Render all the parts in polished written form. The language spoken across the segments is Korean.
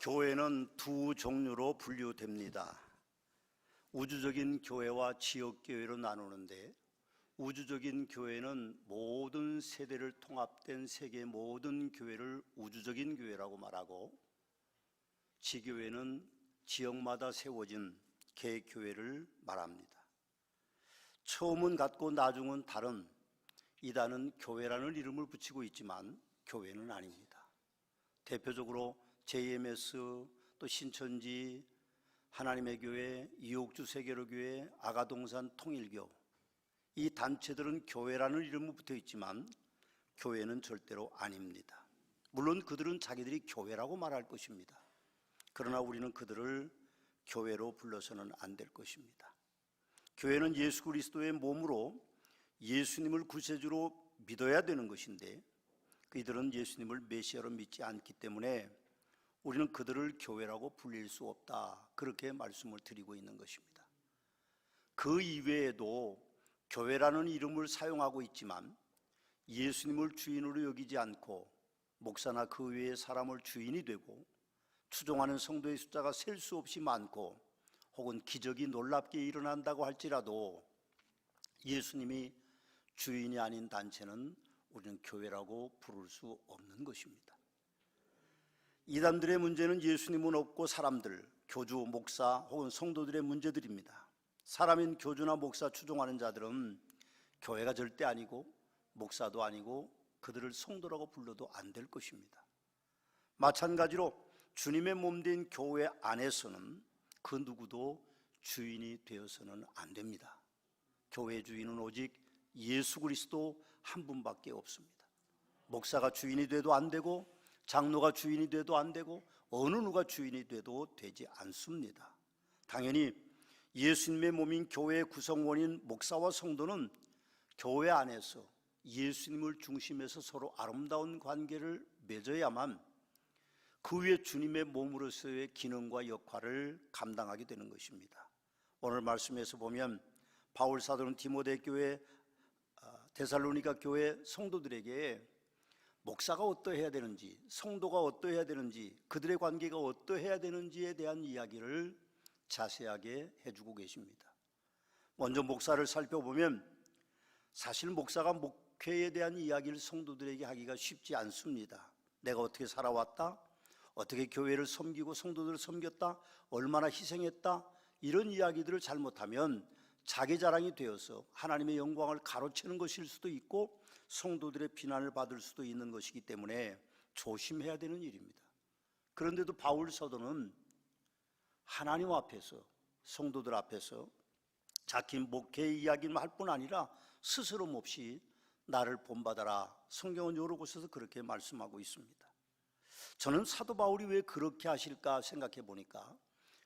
교회는 두 종류로 분류됩니다. 우주적인 교회와 지역교회로 나누는데, 우주적인 교회는 모든 세대를 통합된 세계 모든 교회를 우주적인 교회라고 말하고, 지교회는 지역마다 세워진 개교회를 말합니다. 처음은 같고 나중은 다른 이단은 교회라는 이름을 붙이고 있지만 교회는 아닙니다. 대표적으로 JMS, 또 신천지, 하나님의 교회, 이옥주 세계로교회, 아가동산 통일교, 이 단체들은 교회라는 이름이 붙어 있지만 교회는 절대로 아닙니다. 물론 그들은 자기들이 교회라고 말할 것입니다. 그러나 우리는 그들을 교회로 불러서는 안 될 것입니다. 교회는 예수 그리스도의 몸으로 예수님을 구세주로 믿어야 되는 것인데, 그들은 예수님을 메시아로 믿지 않기 때문에 우리는 그들을 교회라고 불릴 수 없다, 그렇게 말씀을 드리고 있는 것입니다. 그 이외에도 교회라는 이름을 사용하고 있지만 예수님을 주인으로 여기지 않고 목사나 그 외의 사람을 주인이 되고 추종하는 성도의 숫자가 셀 수 없이 많고 혹은 기적이 놀랍게 일어난다고 할지라도 예수님이 주인이 아닌 단체는 우리는 교회라고 부를 수 없는 것입니다. 이단들의 문제는 예수님은 없고 사람들, 교주, 목사 혹은 성도들의 문제들입니다. 사람인 교주나 목사 추종하는 자들은 교회가 절대 아니고 목사도 아니고 그들을 성도라고 불러도 안 될 것입니다. 마찬가지로 주님의 몸된 교회 안에서는 그 누구도 주인이 되어서는 안 됩니다. 교회 주인은 오직 예수 그리스도 한 분밖에 없습니다. 목사가 주인이 돼도 안 되고 장로가 주인이 돼도 안 되고 어느 누가 주인이 돼도 되지 않습니다. 당연히 예수님의 몸인 교회의 구성원인 목사와 성도는 교회 안에서 예수님을 중심해서 서로 아름다운 관계를 맺어야만 그 위에 주님의 몸으로서의 기능과 역할을 감당하게 되는 것입니다. 오늘 말씀에서 보면 바울 사도는 디모데 교회, 데살로니가 교회 성도들에게 목사가 어떠해야 되는지, 성도가 어떠해야 되는지, 그들의 관계가 어떠해야 되는지에 대한 이야기를 자세하게 해주고 계십니다. 먼저 목사를 살펴보면 사실 목사가 목회에 대한 이야기를 성도들에게 하기가 쉽지 않습니다. 내가 어떻게 살아왔다, 어떻게 교회를 섬기고 성도들을 섬겼다, 얼마나 희생했다, 이런 이야기들을 잘못하면 자기 자랑이 되어서 하나님의 영광을 가로채는 것일 수도 있고 성도들의 비난을 받을 수도 있는 것이기 때문에 조심해야 되는 일입니다. 그런데도 바울 사도는 하나님 앞에서, 성도들 앞에서 자기 목회의 이야기만 할 뿐 아니라 스스럼 없이 나를 본받아라, 성경은 여러 곳에서 그렇게 말씀하고 있습니다. 저는 사도 바울이 왜 그렇게 하실까 생각해 보니까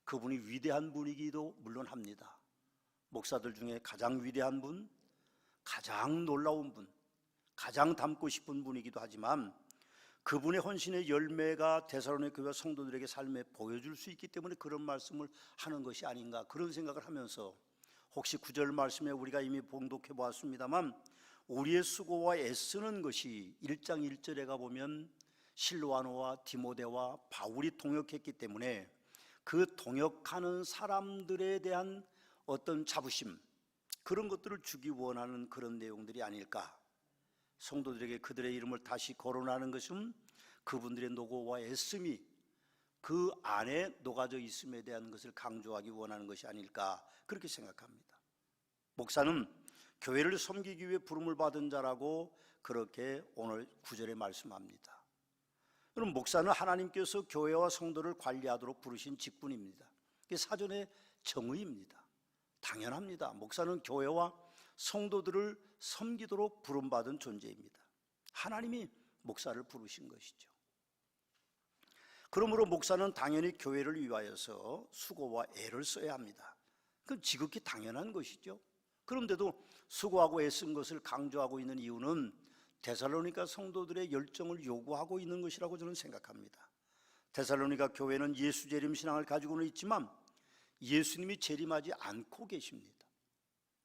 그분이 위대한 분이기도 물론 합니다. 목사들 중에 가장 위대한 분, 가장 놀라운 분, 가장 닮고 싶은 분이기도 하지만 그분의 헌신의 열매가 데살로니가 교회 성도들에게 삶에 보여줄 수 있기 때문에 그런 말씀을 하는 것이 아닌가, 그런 생각을 하면서 혹시 9절 말씀에 우리가 이미 봉독해 보았습니다만 우리의 수고와 애쓰는 것이 1장 1절에 가보면 실로아노와 디모데와 바울이 동역했기 때문에 그 동역하는 사람들에 대한 어떤 자부심, 그런 것들을 주기 원하는 그런 내용들이 아닐까. 성도들에게 그들의 이름을 다시 거론하는 것은 그분들의 노고와 애씀이 그 안에 녹아져 있음에 대한 것을 강조하기 원하는 것이 아닐까, 그렇게 생각합니다. 목사는 교회를 섬기기 위해 부름을 받은 자라고 그렇게 오늘 9절에 말씀합니다. 그럼 목사는 하나님께서 교회와 성도를 관리하도록 부르신 직분입니다. 이게 사전의 정의입니다. 당연합니다. 목사는 교회와 성도들을 섬기도록 부름받은 존재입니다. 하나님이 목사를 부르신 것이죠. 그러므로 목사는 당연히 교회를 위하여서 수고와 애를 써야 합니다. 그건 지극히 당연한 것이죠. 그런데도 수고하고 애쓴 것을 강조하고 있는 이유는 데살로니가 성도들의 열정을 요구하고 있는 것이라고 저는 생각합니다. 데살로니가 교회는 예수 재림 신앙을 가지고는 있지만 예수님이 재림하지 않고 계십니다.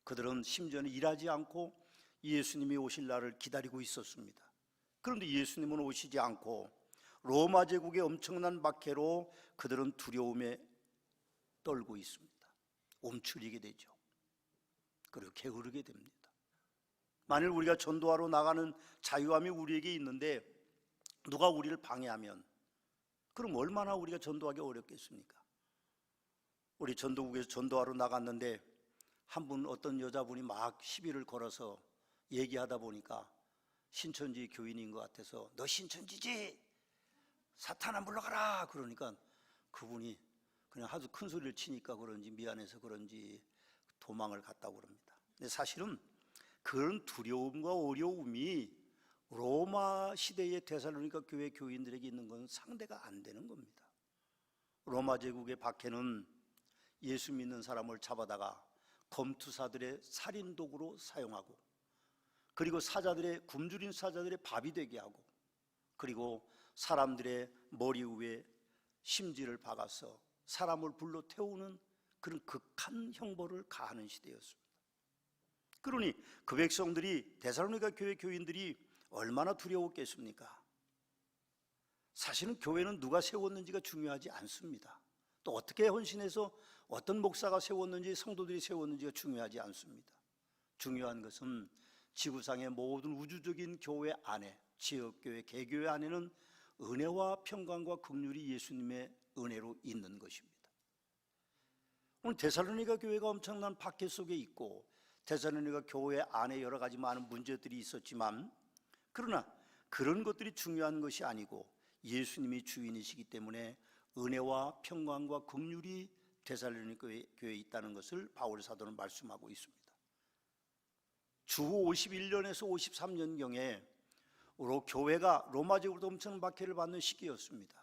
그들은 심지어는 일하지 않고 예수님이 오실 날을 기다리고 있었습니다. 그런데 예수님은 오시지 않고 로마 제국의 엄청난 박해로 그들은 두려움에 떨고 있습니다. 움츠리게 되죠. 그리고 게으르게 됩니다. 만일 우리가 전도하러 나가는 자유함이 우리에게 있는데 누가 우리를 방해하면 그럼 얼마나 우리가 전도하기 어렵겠습니까? 우리 전도국에서 전도하러 나갔는데 한 분 어떤 여자분이 막 시비를 걸어서 얘기하다 보니까 신천지 교인인 것 같아서 너 신천지지? 사탄아 물러가라! 그러니까 그분이 그냥 하도 큰 소리를 치니까 그런지 미안해서 그런지 도망을 갔다고 그럽니다. 근데 사실은 그런 두려움과 어려움이 로마 시대의 데살로니가 교회 교인들에게 있는 건 상대가 안 되는 겁니다. 로마 제국의 박해는 예수 믿는 사람을 잡아다가 검투사들의 살인도구로 사용하고, 그리고 사자들의 굶주린 사자들의 밥이 되게 하고, 그리고 사람들의 머리 위에 심지를 박아서 사람을 불러 태우는 그런 극한 형벌을 가하는 시대였습니다. 그러니 그 백성들이, 데살로니가 교회 교인들이 얼마나 두려웠겠습니까? 사실은 교회는 누가 세웠는지가 중요하지 않습니다. 또 어떻게 헌신해서 어떤 목사가 세웠는지, 성도들이 세웠는지가 중요하지 않습니다. 중요한 것은 지구상의 모든 우주적인 교회 안에, 지역교회, 개교회 안에는 은혜와 평강과 긍휼이 예수님의 은혜로 있는 것입니다. 오늘 데살로니가 교회가 엄청난 박해 속에 있고 데살로니가 교회 안에 여러 가지 많은 문제들이 있었지만, 그러나 그런 것들이 중요한 것이 아니고 예수님이 주인이시기 때문에 은혜와 평강과 긍휼이 데살로니가 교회에 있다는 것을 바울 사도는 말씀하고 있습니다. 주후 51년에서 53년경에 교회가 로마 제국으로부터 엄청난 박해를 받는 시기였습니다.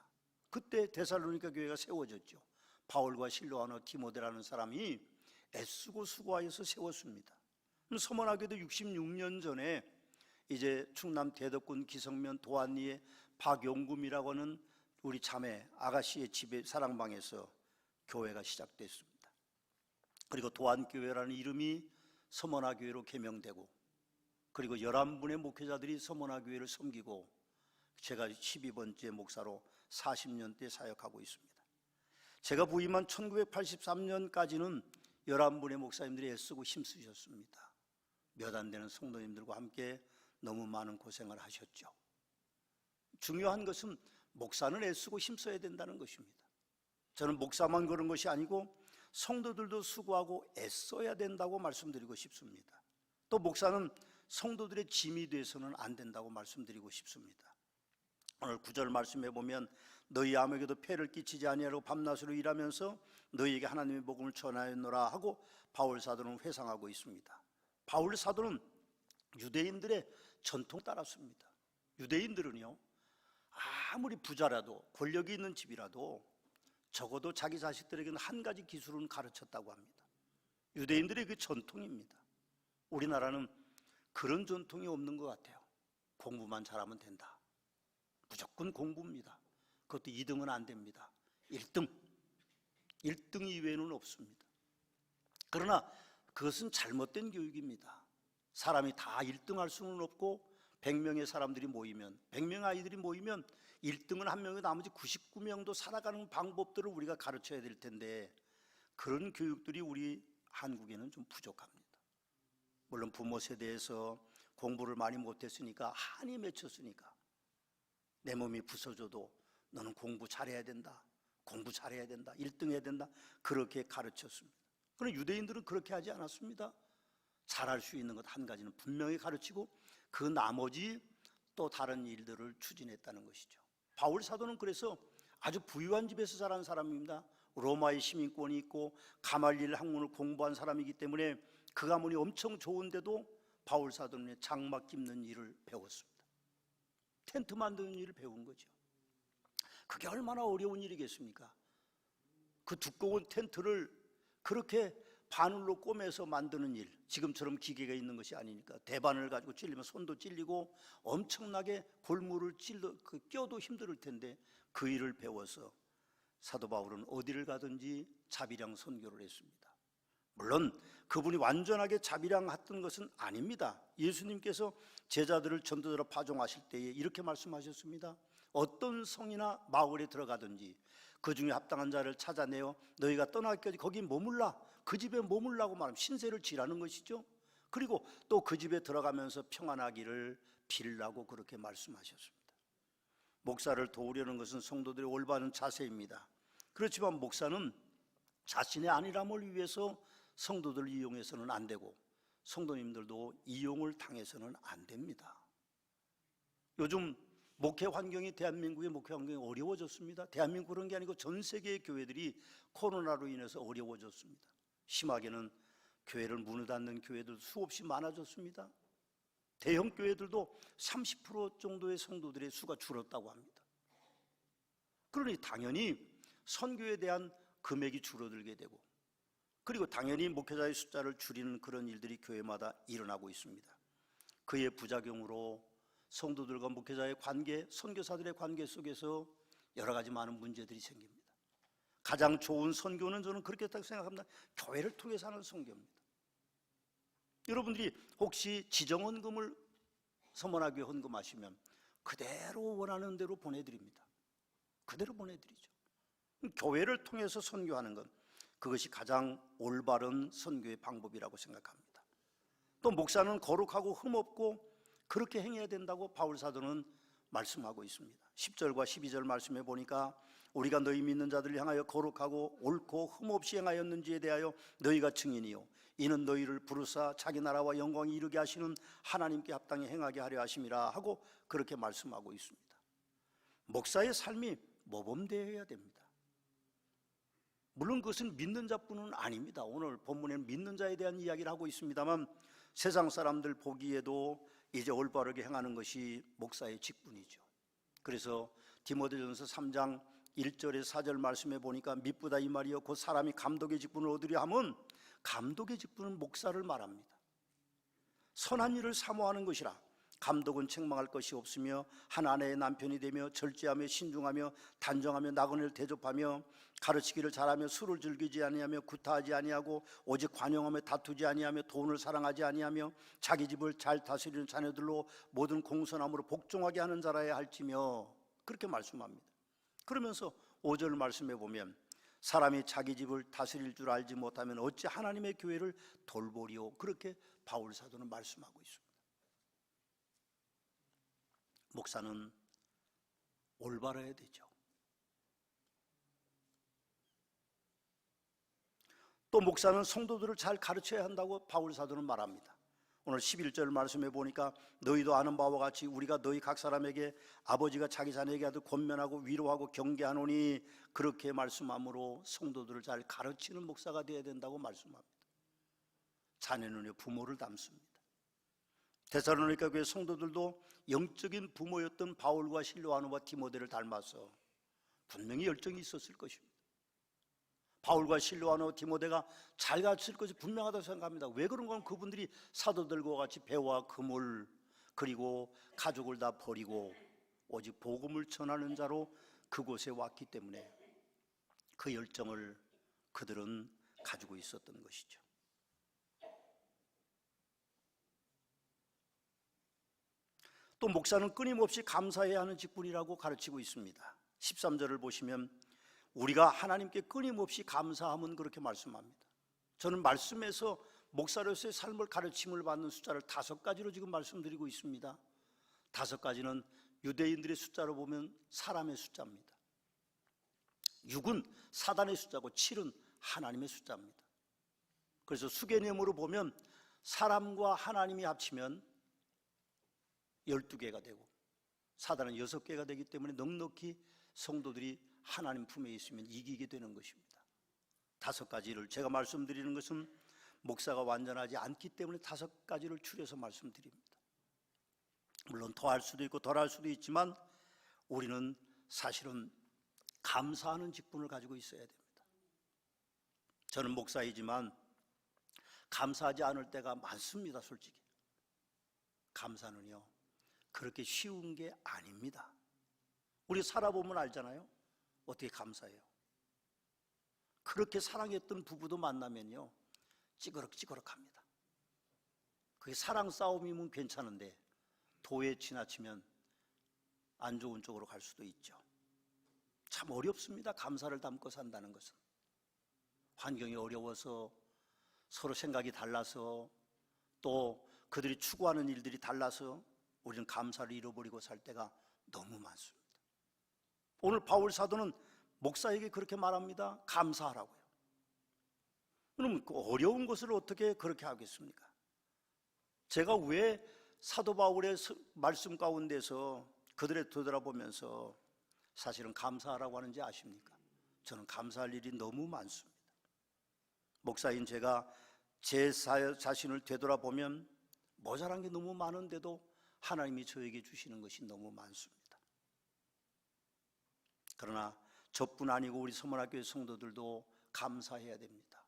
그때 데살로니가 교회가 세워졌죠. 바울과 실로아나 디모데라는 사람이 애쓰고 수고하여서 세웠습니다. 서머나교도 66년 전에 이제 충남 대덕군 기성면 도안리의 박용금이라고 하는 우리 자매 아가씨의 집에 사랑방에서 교회가 시작됐습니다. 그리고 도안교회라는 이름이 서머나교회로 개명되고, 그리고 11분의 목회자들이 서머나교회를 섬기고, 제가 12번째 목사로 40년대 사역하고 있습니다. 제가 부임한 1983년까지는 11분의 목사님들이 애쓰고 힘쓰셨습니다. 몇 안 되는 성도님들과 함께 너무 많은 고생을 하셨죠. 중요한 것은 목사는 애쓰고 힘써야 된다는 것입니다. 저는 목사만 그런 것이 아니고 성도들도 수고하고 애써야 된다고 말씀드리고 싶습니다. 또 목사는 성도들의 짐이 돼서는 안 된다고 말씀드리고 싶습니다. 오늘 9절 말씀해 보면 너희 아무에게도 폐를 끼치지 아니하려고 밤낮으로 일하면서 너희에게 하나님의 복음을 전하였노라 하고 바울 사도는 회상하고 있습니다. 바울 사도는 유대인들의 전통 따랐습니다. 유대인들은요, 아무리 부자라도 권력이 있는 집이라도 적어도 자기 자식들에게는 한 가지 기술은 가르쳤다고 합니다. 유대인들의 그 전통입니다. 우리나라는 그런 전통이 없는 것 같아요. 공부만 잘하면 된다. 무조건 공부입니다. 그것도 2등은 안 됩니다. 1등 이외에는 없습니다. 그러나 그것은 잘못된 교육입니다. 사람이 다 1등 할 수는 없고 100명의 사람들이 모이면, 100명의 아이들이 모이면 1등은 한 명이고 나머지 99명도 살아가는 방법들을 우리가 가르쳐야 될 텐데, 그런 교육들이 우리 한국에는 좀 부족합니다. 물론 부모 세대에서 공부를 많이 못했으니까, 한이 맺혔으니까 내 몸이 부서져도 너는 공부 잘해야 된다, 공부 잘해야 된다, 1등 해야 된다, 그렇게 가르쳤습니다. 그러나 유대인들은 그렇게 하지 않았습니다. 잘할 수 있는 것 한 가지는 분명히 가르치고 그 나머지 또 다른 일들을 추진했다는 것이죠. 바울 사도는 그래서 아주 부유한 집에서 자란 사람입니다. 로마의 시민권이 있고 가말리엘 학문을 공부한 사람이기 때문에 그 가문이 엄청 좋은데도 바울 사도는 장막 깁는 일을 배웠습니다. 텐트 만드는 일을 배운 거죠. 그게 얼마나 어려운 일이겠습니까? 그 두꺼운 텐트를 그렇게 바늘로 꼬매서 만드는 일, 지금처럼 기계가 있는 것이 아니니까 대바늘 가지고 찔리면 손도 찔리고 엄청나게 골무를 껴도 힘들 텐데 그 일을 배워서 사도 바울은 어디를 가든지 자비랑 선교를 했습니다. 물론 그분이 완전하게 자비랑했던 것은 아닙니다. 예수님께서 제자들을 전도자로 파송하실 때에 이렇게 말씀하셨습니다. 어떤 성이나 마을에 들어가든지 그 중에 합당한 자를 찾아내어 너희가 떠나기까지 거기 머물라, 그 집에 머물라고 말하면 신세를 지라는 것이죠. 그리고 또 그 집에 들어가면서 평안하기를 빌라고 그렇게 말씀하셨습니다. 목사를 도우려는 것은 성도들의 올바른 자세입니다. 그렇지만 목사는 자신의 안일함을 위해서 성도들을 이용해서는 안 되고 성도님들도 이용을 당해서는 안 됩니다. 요즘 목회 환경이, 대한민국의 목회 환경이 어려워졌습니다. 대한민국 그런 게 아니고 전 세계의 교회들이 코로나로 인해서 어려워졌습니다. 심하게는 교회를 문을 닫는 교회들 수없이 많아졌습니다. 대형 교회들도 30% 정도의 성도들의 수가 줄었다고 합니다. 그러니 당연히 선교에 대한 금액이 줄어들게 되고, 그리고 당연히 목회자의 숫자를 줄이는 그런 일들이 교회마다 일어나고 있습니다. 그의 부작용으로 성도들과 목회자의 관계, 선교사들의 관계 속에서 여러 가지 많은 문제들이 생깁니다. 가장 좋은 선교는 저는 그렇게 생각합니다. 교회를 통해서 하는 선교입니다. 여러분들이 혹시 지정헌금을 서머나교회 헌금하시면 그대로 원하는 대로 보내드립니다. 그대로 보내드리죠. 교회를 통해서 선교하는 것, 그것이 가장 올바른 선교의 방법이라고 생각합니다. 또 목사는 거룩하고 흠없고 그렇게 행해야 된다고 바울 사도는 말씀하고 있습니다. 10절과 12절 말씀해 보니까 우리가 너희 믿는 자들을 향하여 거룩하고 옳고 흠없이 행하였는지에 대하여 너희가 증인이요 이는 너희를 부르사 자기 나라와 영광이 이르게 하시는 하나님께 합당히 행하게 하려 하심이라 하고 그렇게 말씀하고 있습니다. 목사의 삶이 모범되어야 됩니다. 물론 그것은 믿는 자뿐은 아닙니다. 오늘 본문에는 믿는 자에 대한 이야기를 하고 있습니다만 세상 사람들 보기에도 이제 올바르게 행하는 것이 목사의 직분이죠. 그래서 디모데전서 3장 1절에 4절 말씀해 보니까 미쁘다 이 말이요 곧 사람이 감독의 직분을 얻으려 하면 감독의 직분은 목사를 말합니다. 선한 일을 사모하는 것이라. 감독은 책망할 것이 없으며 한 아내의 남편이 되며 절제하며 신중하며 단정하며 나그네를 대접하며 가르치기를 잘하며 술을 즐기지 아니하며 구타하지 아니하고 오직 관용하며 다투지 아니하며 돈을 사랑하지 아니하며 자기 집을 잘 다스리는 자녀들로 모든 공손함으로 복종하게 하는 자라야 할지며 그렇게 말씀합니다. 그러면서 5절 말씀해 보면 사람이 자기 집을 다스릴 줄 알지 못하면 어찌 하나님의 교회를 돌보리요 그렇게 바울 사도는 말씀하고 있습니다. 목사는 올바라야 되죠. 또 목사는 성도들을 잘 가르쳐야 한다고 바울 사도는 말합니다. 오늘 11절 말씀해 보니까 너희도 아는 바와 같이 우리가 너희 각 사람에게 아버지가 자기 자녀에게 하듯 권면하고 위로하고 경계하노니 그렇게 말씀함으로 성도들을 잘 가르치는 목사가 되어야 된다고 말씀합니다. 자녀는 부모를 닮습니다. 데살로니가 교회 성도들도 영적인 부모였던 바울과 실로아노와 디모데를 닮아서 분명히 열정이 있었을 것입니다. 바울과 실로아노, 디모데가 잘 가르칠 것이 분명하다고 생각합니다. 왜 그런가 하면 그분들이 사도들과 같이 배와 그물 그리고 가족을 다 버리고 오직 복음을 전하는 자로 그곳에 왔기 때문에 그 열정을 그들은 가지고 있었던 것이죠. 또 목사는 끊임없이 감사해야 하는 직분이라고 가르치고 있습니다. 13절을 보시면 우리가 하나님께 끊임없이 감사함은 그렇게 말씀합니다. 저는 말씀에서 목사로서의 삶을 가르침을 받는 숫자를 5가지로 지금 말씀드리고 있습니다. 5가지는 유대인들의 숫자로 보면 사람의 숫자입니다. 6은 사단의 숫자고 7은 하나님의 숫자입니다. 그래서 수개념으로 보면 사람과 하나님이 합치면 12개가 되고 사단은 6개가 되기 때문에 넉넉히 성도들이 하나님 품에 있으면 이기게 되는 것입니다. 5가지를 제가 말씀드리는 것은 목사가 완전하지 않기 때문에 5가지를 추려서 말씀드립니다. 물론 더할 수도 있고 덜할 수도 있지만 우리는 사실은 감사하는 직분을 가지고 있어야 됩니다. 저는 목사이지만 감사하지 않을 때가 많습니다. 솔직히 감사는요 그렇게 쉬운 게 아닙니다. 우리 살아보면 알잖아요. 어떻게 감사해요? 그렇게 사랑했던 부부도 만나면요 찌그럭찌그럭합니다. 그게 사랑 싸움이면 괜찮은데 도에 지나치면 안 좋은 쪽으로 갈 수도 있죠. 참 어렵습니다. 감사를 담고 산다는 것은. 환경이 어려워서, 서로 생각이 달라서, 또 그들이 추구하는 일들이 달라서 우리는 감사를 잃어버리고 살 때가 너무 많습니다. 오늘 바울 사도는 목사에게 그렇게 말합니다. 감사하라고요. 그럼 그 어려운 것을 어떻게 그렇게 하겠습니까? 제가 왜 사도 바울의 말씀 가운데서 그들을 되돌아보면서 사실은 감사하라고 하는지 아십니까? 저는 감사할 일이 너무 많습니다. 목사인 제가 제 자신을 되돌아보면 모자란 게 너무 많은데도 하나님이 저에게 주시는 것이 너무 많습니다. 그러나 저뿐 아니고 우리 서문학교의 성도들도 감사해야 됩니다.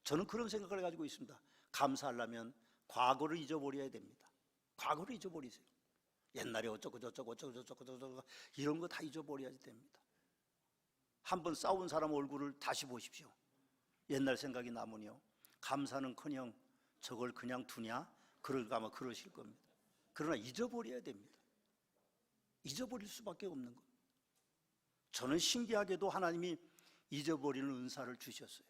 저는 그런 생각을 가지고 있습니다. 감사하려면 과거를 잊어버려야 됩니다. 과거를 잊어버리세요. 옛날에 어쩌고 저쩌고 이런 거 다 잊어버려야 됩니다. 한번 싸운 사람 얼굴을 다시 보십시오. 옛날 생각이 나면요, 감사는커녕 저걸 그냥 두냐? 그럴까 아마 그러실 겁니다. 그러나 잊어버려야 됩니다. 잊어버릴 수밖에 없는 겁니다. 저는 신기하게도 하나님이 잊어버리는 은사를 주셨어요.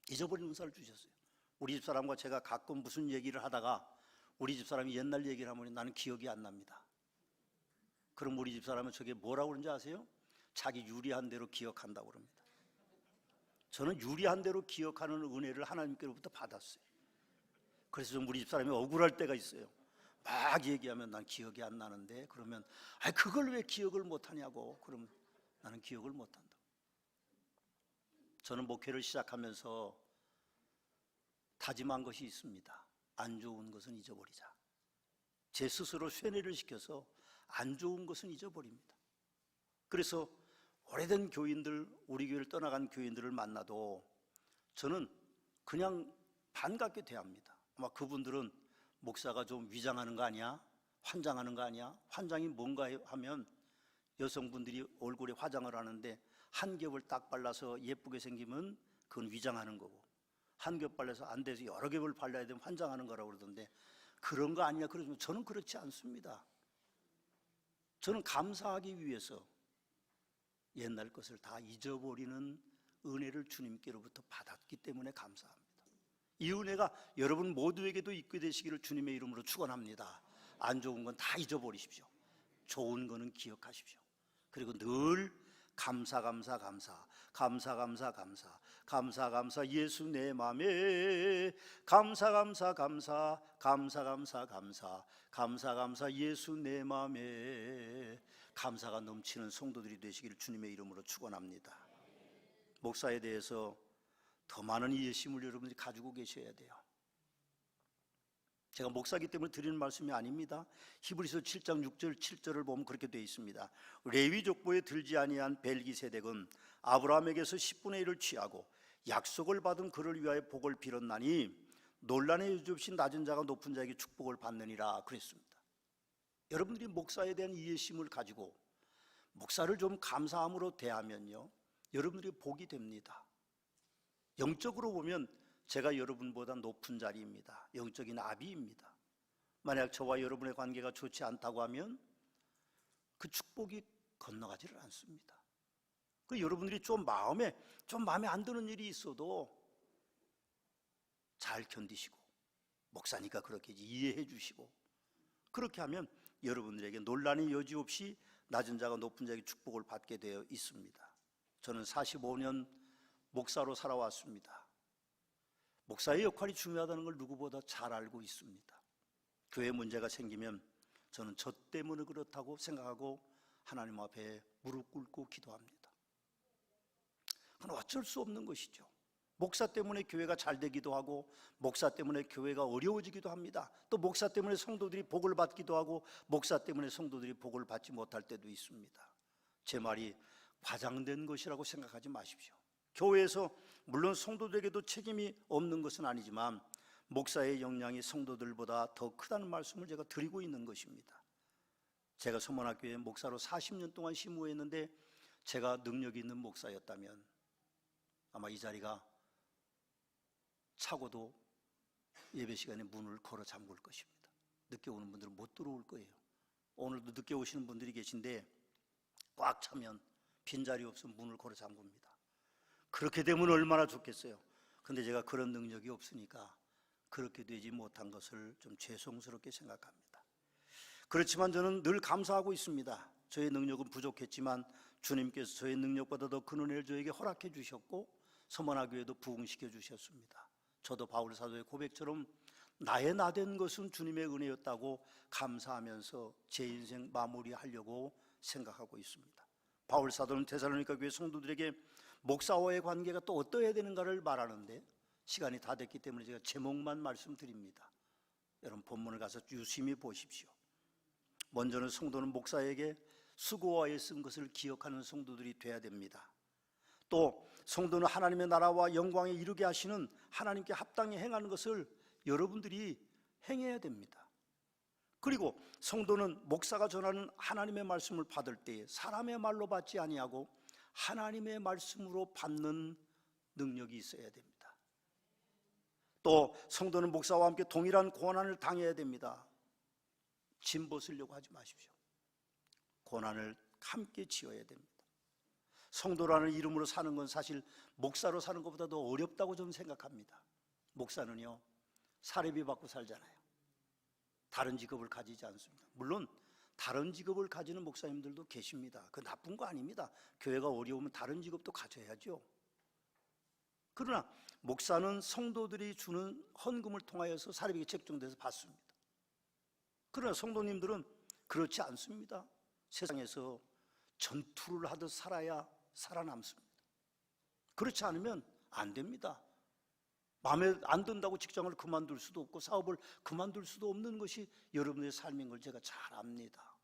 잊어버리는 은사를 주셨어요. 우리 집사람과 제가 가끔 무슨 얘기를 하다가 우리 집사람이 옛날 얘기를 하면 나는 기억이 안 납니다. 그럼 우리 집사람은 저게 뭐라고 그러는지 아세요? 자기 유리한 대로 기억한다고 그럽니다. 저는 유리한 대로 기억하는 은혜를 하나님께로부터 받았어요. 그래서 좀 우리 집사람이 억울할 때가 있어요. 막 얘기하면 난 기억이 안 나는데, 그러면 그걸 왜 기억을 못하냐고. 그러면 나는 기억을 못한다. 저는 목회를 시작하면서 다짐한 것이 있습니다. 안 좋은 것은 잊어버리자. 제 스스로 쇠뇌를 시켜서 안 좋은 것은 잊어버립니다. 그래서 오래된 교인들, 우리 교회를 떠나간 교인들을 만나도 저는 그냥 반갑게 대합니다. 아마 그분들은 목사가 좀 위장하는 거 아니야? 환장하는 거 아니야? 환장이 뭔가 하면 여성분들이 얼굴에 화장을 하는데 한 겹을 딱 발라서 예쁘게 생기면 그건 위장하는 거고, 한 겹 발라서 안 돼서 여러 겹을 발라야 되면 환장하는 거라고 그러던데, 그런 거 아니야? 그러면 저는 그렇지 않습니다. 저는 감사하기 위해서 옛날 것을 다 잊어버리는 은혜를 주님께로부터 받았기 때문에 감사합니다. 이 은혜가 여러분 모두에게도 있게 되시기를 주님의 이름으로 축원합니다. 안 좋은 건 다 잊어버리십시오. 좋은 거는 기억하십시오. 그리고 늘 감사 예수 내 맘에 감사 예수 내 맘에 감사가 넘치는 성도들이 되시기를 주님의 이름으로 축원합니다. 목사에 대해서 더 많은 이해심을 여러분들이 가지고 계셔야 돼요. 제가 목사기 때문에 드리는 말씀이 아닙니다. 히브리서 7장 6절 7절을 보면 그렇게 되어 있습니다. 레위 족보에 들지 아니한 벨기세덱은 아브라함에게서 10분의 1을 취하고 약속을 받은 그를 위하여 복을 빌었나니 논란의 여지 없이 낮은 자가 높은 자에게 축복을 받느니라 그랬습니다. 여러분들이 목사에 대한 이해심을 가지고 목사를 좀 감사함으로 대하면요, 여러분들이 복이 됩니다. 영적으로 보면 제가 여러분보다 높은 자리입니다. 영적인 아비입니다. 만약 저와 여러분의 관계가 좋지 않다고 하면 그 축복이 건너가지를 않습니다. 그 여러분들이 좀 마음에 안 드는 일이 있어도 잘 견디시고, 목사니까 그렇게 이해해 주시고, 그렇게 하면 여러분들에게 논란의 여지 없이 낮은 자가 높은 자에게 축복을 받게 되어 있습니다. 저는 45년 목사로 살아왔습니다. 목사의 역할이 중요하다는 걸 누구보다 잘 알고 있습니다. 교회 문제가 생기면 저는 저 때문에 그렇다고 생각하고 하나님 앞에 무릎 꿇고 기도합니다. 그건 어쩔 수 없는 것이죠. 목사 때문에 교회가 잘 되기도 하고, 목사 때문에 교회가 어려워지기도 합니다. 또 목사 때문에 성도들이 복을 받기도 하고, 목사 때문에 성도들이 복을 받지 못할 때도 있습니다. 제 말이 과장된 것이라고 생각하지 마십시오. 교회에서 물론 성도들에게도 책임이 없는 것은 아니지만 목사의 역량이 성도들보다 더 크다는 말씀을 제가 드리고 있는 것입니다. 제가 서문학교에 목사로 40년 동안 심우했는데 제가 능력이 있는 목사였다면 아마 이 자리가 차고도 예배 시간에 문을 걸어 잠글 것입니다. 늦게 오는 분들은 못 들어올 거예요. 오늘도 늦게 오시는 분들이 계신데 꽉 차면 빈자리 없으면 문을 걸어 잠굽니다. 그렇게 되면 얼마나 좋겠어요. 근데 제가 그런 능력이 없으니까 그렇게 되지 못한 것을 좀 죄송스럽게 생각합니다. 그렇지만 저는 늘 감사하고 있습니다. 저의 능력은 부족했지만 주님께서 저의 능력보다 더 큰 은혜를 저에게 허락해 주셨고 서머나교회도 부흥시켜 주셨습니다. 저도 바울 사도의 고백처럼 나의 나된 것은 주님의 은혜였다고 감사하면서 제 인생 마무리하려고 생각하고 있습니다. 바울 사도는 데살로니가 교회 성도들에게 목사와의 관계가 또 어떠해야 되는가를 말하는데 시간이 다 됐기 때문에 제가 제목만 말씀드립니다. 여러분 본문을 가서 유심히 보십시오. 먼저는 성도는 목사에게 수고와 애쓴 것을 기억하는 성도들이 돼야 됩니다. 또 성도는 하나님의 나라와 영광에 이르게 하시는 하나님께 합당히 행하는 것을 여러분들이 행해야 됩니다. 그리고 성도는 목사가 전하는 하나님의 말씀을 받을 때에 사람의 말로 받지 아니하고 하나님의 말씀으로 받는 능력이 있어야 됩니다. 또 성도는 목사와 함께 동일한 고난을 당해야 됩니다. 짐 벗으려고 하지 마십시오. 고난을 함께 지어야 됩니다. 성도라는 이름으로 사는 건 사실 목사로 사는 것보다 더 어렵다고 저는 생각합니다. 목사는요 사례비 받고 살잖아요. 다른 직업을 가지지 않습니다. 물론 다른 직업을 가지는 목사님들도 계십니다. 그 나쁜 거 아닙니다. 교회가 어려우면 다른 직업도 가져야죠. 그러나 목사는 성도들이 주는 헌금을 통하여서 사례비가 책정돼서 받습니다. 그러나 성도님들은 그렇지 않습니다. 세상에서 전투를 하듯 살아야 살아남습니다. 그렇지 않으면 안 됩니다. 마음에 안 든다고 직장을 그만둘 수도 없고 사업을 그만둘 수도 없는 것이 여러분의 삶인 걸 제가 잘 압니다.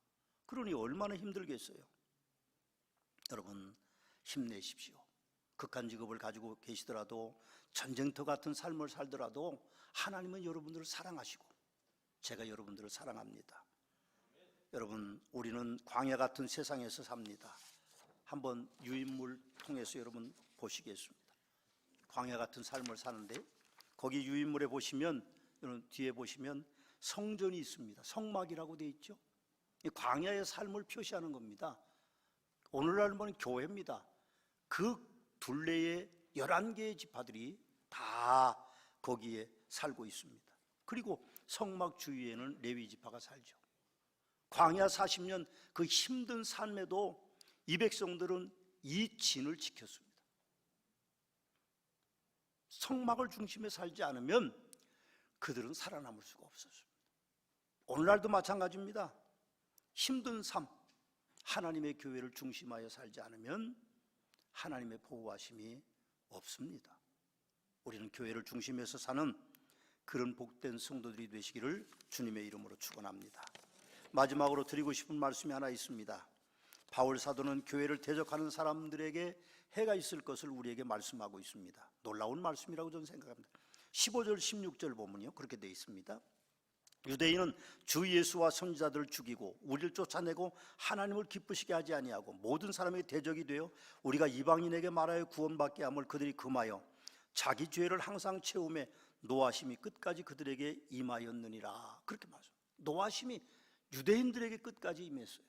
그러니 얼마나 힘들겠어요. 여러분 힘내십시오. 극한 직업을 가지고 계시더라도 전쟁터 같은 삶을 살더라도 하나님은 여러분들을 사랑하시고 제가 여러분들을 사랑합니다. 여러분 우리는 광야 같은 세상에서 삽니다. 한번 유인물 통해서 여러분 보시겠습니다. 광야 같은 삶을 사는데 거기 유인물에 보시면 여러분 뒤에 보시면 성전이 있습니다. 성막이라고 되어 있죠. 이 광야의 삶을 표시하는 겁니다. 오늘날 보면 교회입니다. 그 둘레의 11개의 지파들이 다 거기에 살고 있습니다. 그리고 성막 주위에는 레위 지파가 살죠. 광야 40년 그 힘든 삶에도 이 백성들은 이 진을 지켰습니다. 성막을 중심에 살지 않으면 그들은 살아남을 수가 없었습니다. 오늘날도 마찬가지입니다. 힘든 삶, 하나님의 교회를 중심하여 살지 않으면 하나님의 보호하심이 없습니다. 우리는 교회를 중심해서 사는 그런 복된 성도들이 되시기를 주님의 이름으로 축원합니다. 마지막으로 드리고 싶은 말씀이 하나 있습니다. 바울 사도는 교회를 대적하는 사람들에게 해가 있을 것을 우리에게 말씀하고 있습니다. 놀라운 말씀이라고 저는 생각합니다. 15절 16절 보면요 그렇게 되어 있습니다. 유대인은 주 예수와 선지자들을 죽이고 우리를 쫓아내고 하나님을 기쁘시게 하지 아니하고 모든 사람에게 대적이 되어 우리가 이방인에게 말하여 구원받게 함을 그들이 금하여 자기 죄를 항상 채우며 노하심이 끝까지 그들에게 임하였느니라. 그렇게 말합니다. 노하심이 유대인들에게 끝까지 임했어요.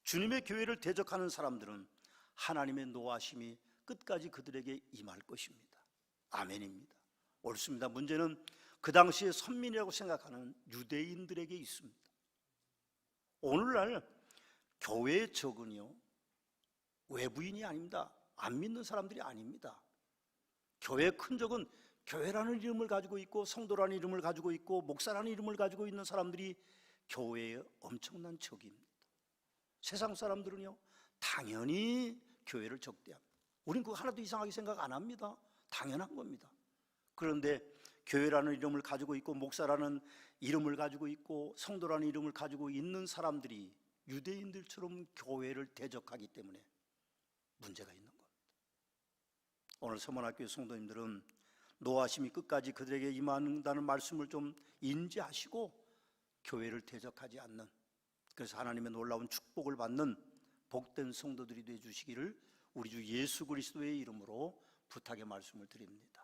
주님의 교회를 대적하는 사람들은 하나님의 노하심이 끝까지 그들에게 임할 것입니다. 아멘입니다. 옳습니다. 문제는 그 당시에 선민이라고 생각하는 유대인들에게 있습니다. 오늘날 교회의 적은요 외부인이 아닙니다. 안 믿는 사람들이 아닙니다. 교회의 큰 적은 교회라는 이름을 가지고 있고 성도라는 이름을 가지고 있고 목사라는 이름을 가지고 있는 사람들이 교회의 엄청난 적입니다. 세상 사람들은요 당연히 교회를 적대합니다. 우린 그거 하나도 이상하게 생각 안 합니다. 당연한 겁니다. 그런데 교회라는 이름을 가지고 있고 목사라는 이름을 가지고 있고 성도라는 이름을 가지고 있는 사람들이 유대인들처럼 교회를 대적하기 때문에 문제가 있는 겁니다. 오늘 서문학교의 성도님들은 노하심이 끝까지 그들에게 임한다는 말씀을 좀 인지하시고 교회를 대적하지 않는, 그래서 하나님의 놀라운 축복을 받는 복된 성도들이 되어 주시기를 우리 주 예수 그리스도의 이름으로 부탁의 말씀을 드립니다.